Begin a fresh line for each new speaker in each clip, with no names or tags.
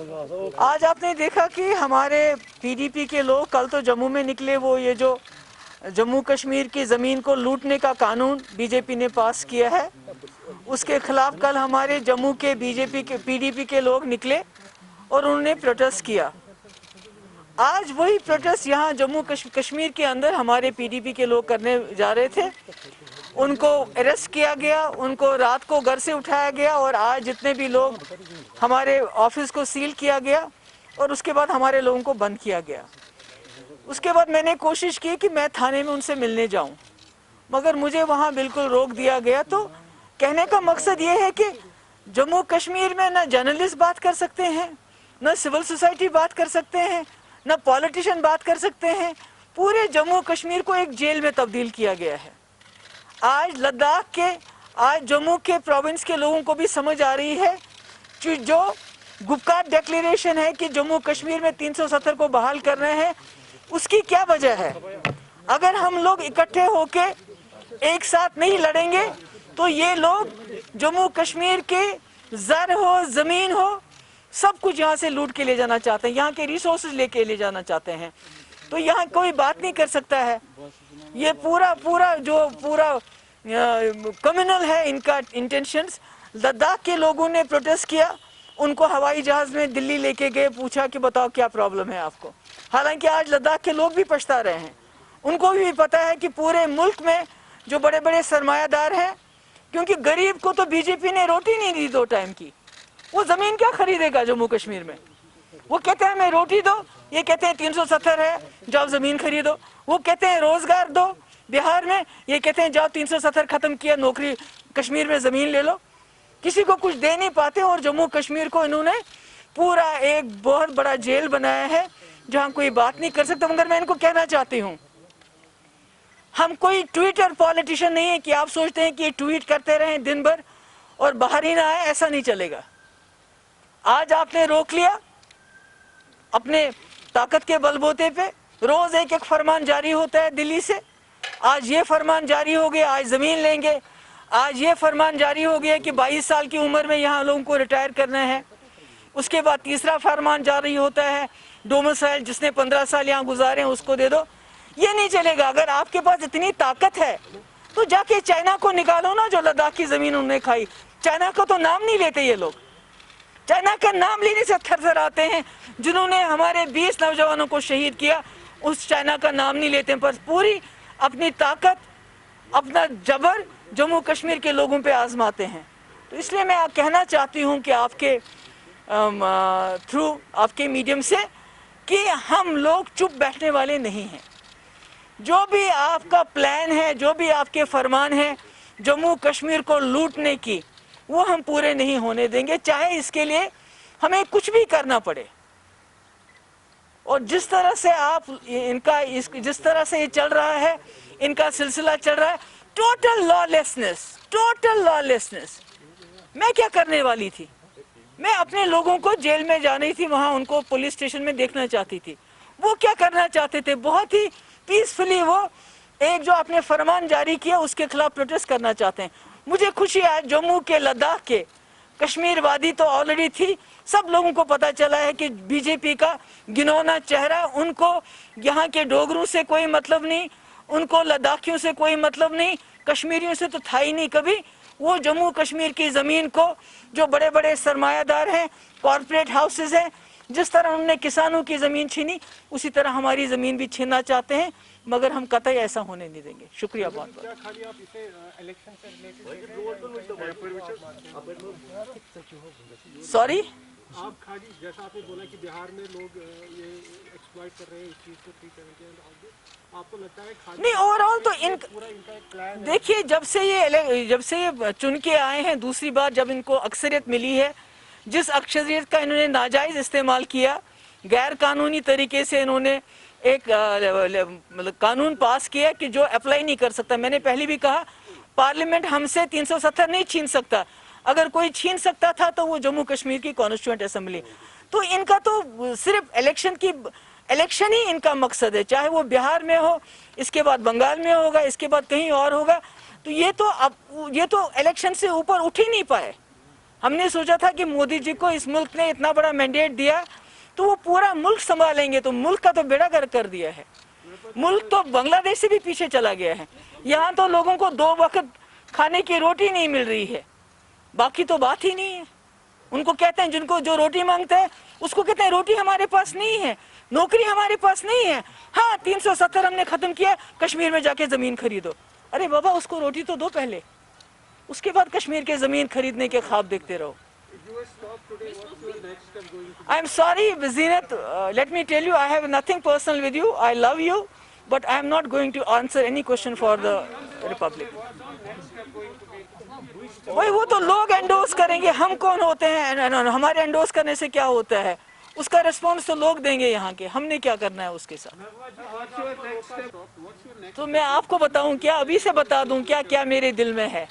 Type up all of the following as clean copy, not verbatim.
आज आपने देखा कि हमारे पीडीपी के लोग कल तो जम्मू में निकले, वो ये जो जम्मू कश्मीर की ज़मीन को लूटने का कानून बीजेपी ने पास किया है, उसके खिलाफ कल हमारे जम्मू के पीडीपी के लोग निकले और उन्होंने प्रोटेस्ट किया। आज वही प्रोटेस्ट यहाँ जम्मू कश्मीर के अंदर हमारे पीडीपी के लोग करने जा रहे थे। उनको अरेस्ट किया गया, उनको रात को घर से उठाया गया और आज जितने भी लोग, हमारे ऑफिस को सील किया गया और उसके बाद हमारे लोगों को बंद किया गया। उसके बाद मैंने कोशिश की कि मैं थाने में उनसे मिलने जाऊं, मगर मुझे वहां बिल्कुल रोक दिया गया। तो कहने का मकसद ये है कि जम्मू कश्मीर में न जर्नलिस्ट बात कर सकते हैं, न सिविल सोसाइटी बात कर सकते हैं, न पॉलिटिशियन बात कर सकते हैं। पूरे जम्मू कश्मीर को एक जेल में तब्दील किया गया है। आज लद्दाख के, आज जम्मू के प्रोविंस के लोगों को भी समझ आ रही है कि जो गुपकार डिक्लेरेशन है कि जम्मू कश्मीर में 370 को बहाल कर रहे हैं, उसकी क्या वजह है। अगर हम लोग इकट्ठे होके एक साथ नहीं लड़ेंगे तो ये लोग जम्मू कश्मीर के ज़र हो, ज़मीन हो, सब कुछ यहाँ से लूट के ले जाना चाहते हैं, यहाँ के रिसोर्सेज लेके ले जाना चाहते हैं। तो यहाँ कोई बात नहीं कर सकता है। ये पूरा कम्युनल है इनका इंटेंशंस। लद्दाख के लोगों ने प्रोटेस्ट किया, उनको हवाई जहाज में दिल्ली लेके गए, पूछा कि बताओ क्या प्रॉब्लम है आपको। हालांकि आज लद्दाख के लोग भी पछता रहे हैं, उनको भी पता है कि पूरे मुल्क में जो बड़े बड़े सरमायादार हैं, क्योंकि गरीब को तो बीजेपी ने रोटी नहीं दी 2 टाइम की, वो जमीन क्या खरीदेगा जम्मू कश्मीर में। वो कहते हैं हमें रोटी दो, ये कहते हैं 370 है जाओ जमीन खरीदो। वो कहते हैं रोजगार दो बिहार में, ये कहते हैं जाओ 370 खत्म किया, नौकरी कश्मीर में जमीन ले लो। किसी को कुछ दे नहीं पाते और जम्मू कश्मीर को इन्होंने पूरा एक बहुत बड़ा जेल बनाया है जहां कोई बात नहीं कर सकता। मगर मैं इनको कहना चाहती हूं, हम कोई ट्विटर पॉलिटिशियन नहीं है कि आप सोचते हैं कि ट्वीट करते रहें दिन भर और बाहर ही ना आए, ऐसा नहीं चलेगा। आज आपने रोक लिया अपने ताकत के बलबूते पे, रोज एक एक फरमान जारी होता है दिल्ली से। आज ये फरमान जारी हो गया, आज जमीन लेंगे। आज ये फरमान जारी हो गया कि 22 साल की उम्र में यहाँ लोगों को रिटायर करना है। उसके बाद तीसरा फरमान जारी होता है, डोमिसाइल जिसने 15 साल यहाँ गुजारे हैं उसको दे दो। ये नहीं चलेगा। अगर आपके पास इतनी ताकत है तो जाके चाइना को निकालो ना, जो लद्दाख की जमीन उन्होंने खाई। चाइना का तो नाम नहीं लेते ये लोग, चाइना का नाम लेने से थर-थर आते हैं। जिन्होंने हमारे 20 नौजवानों को शहीद किया, उस चाइना का नाम नहीं लेते, पर पूरी अपनी ताकत, अपना जबर जम्मू कश्मीर के लोगों पे आजमाते हैं। तो इसलिए मैं कहना चाहती हूँ कि आपके थ्रू, आपके मीडियम से, कि हम लोग चुप बैठने वाले नहीं हैं। जो भी आपका प्लान है, जो भी आपके फरमान है जम्मू कश्मीर को लूटने की, वो हम पूरे नहीं होने देंगे, चाहे इसके लिए हमें कुछ भी करना पड़े। और जिस तरह से आप जिस तरह से ये चल रहा है, इनका सिलसिला चल रहा है, टोटल लॉलेसनेस। मैं क्या करने वाली थी? मैं अपने लोगों को जेल में जानी थी, वहां उनको पुलिस स्टेशन में देखना चाहती थी। वो क्या करना चाहते थे? बहुत ही पीसफुली वो एक जो आपने फरमान जारी किया उसके खिलाफ प्रोटेस्ट करना चाहते हैं। मुझे खुशी है जम्मू के, लद्दाख के, कश्मीर वादी तो ऑलरेडी थी, सब लोगों को पता चला है कि बीजेपी का घिनौना चेहरा, उनको यहाँ के डोगरों से कोई मतलब नहीं, उनको लद्दाखियों से कोई मतलब नहीं, कश्मीरियों से तो था ही नहीं कभी। वो जम्मू कश्मीर की ज़मीन को, जो बड़े बड़े सरमायादार हैं, कॉरपोरेट हाउसेज हैं, जिस तरह उन्होंने किसानों की ज़मीन छीनी, उसी तरह हमारी ज़मीन भी छीनना चाहते हैं, मगर हम कतई ऐसा होने नहीं देंगे। शुक्रिया बहुत बहुत। सॉरी,
आप खाली जैसा आपने बोला कि बिहार में लोग ये एक्सप्लॉइट कर रहे हैं इस चीज़ को ठीक करने के लिए, आपको लगता है खाली
नहीं, ओवरऑल तो
पूरा इनका एक प्लान है?
देखिए, जब से ये चुन के आए हैं, दूसरी बार जब इनको अक्सरियत मिली है, जिस अक्सरियत का इन्होंने नाजायज इस्तेमाल किया, गैर कानूनी तरीके से इन्होंने एक मतलब कानून पास किया कि जो अप्लाई नहीं कर सकता। मैंने पहले भी कहा, पार्लियामेंट हमसे 370 नहीं छीन सकता। अगर कोई छीन सकता था तो वो जम्मू कश्मीर की कॉन्स्टिट्यूएंट असेंबली। तो इनका तो सिर्फ इलेक्शन ही इनका मकसद है, चाहे वो बिहार में हो, इसके बाद बंगाल में होगा, इसके बाद कहीं और होगा। तो ये तो इलेक्शन से ऊपर उठ ही नहीं पाए। हमने सोचा था कि मोदी जी को इस मुल्क ने इतना बड़ा मैंडेट दिया तो वो पूरा मुल्क संभालेंगे, तो मुल्क का तो बेड़ा गर्क कर दिया है। मुल्क तो बांग्लादेश से भी पीछे चला गया है। यहाँ तो लोगों को 2 वक्त खाने की रोटी नहीं मिल रही है, बाकी तो बात ही नहीं है। उनको कहते हैं, जिनको जो रोटी मांगते हैं उसको कहते हैं रोटी हमारे पास नहीं है, नौकरी हमारे पास नहीं है। हाँ 370 हमने खत्म किया, कश्मीर में जाके जमीन खरीदो। अरे बाबा उसको रोटी तो दो पहले, उसके बाद कश्मीर के जमीन खरीदने के ख्वाब देखते रहो। I am sorry, Zinat, let me tell you, I have nothing personal with you. I love you, but I am not going to answer any question for the Republic. वही वो तो लोग एंडोर्स करेंगे, हम कौन होते हैं, हमारे एंडोर्स करने से क्या होता है, उसका रिस्पॉन्स तो लोग देंगे यहाँ के, हमने क्या करना है उसके साथ। तो मैं आपको बताऊं क्या, अभी से बता दूं क्या क्या मेरे दिल में है।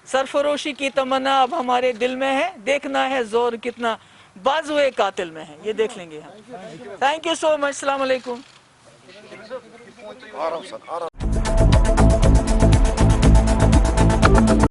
सरफरोशी की तमन्ना अब हमारे दिल में है, देखना है जोर कितना बाजुए कातिल में है, ये देख लेंगे हम। थैंक यू सो मच, अस्सलाम वालेकुम।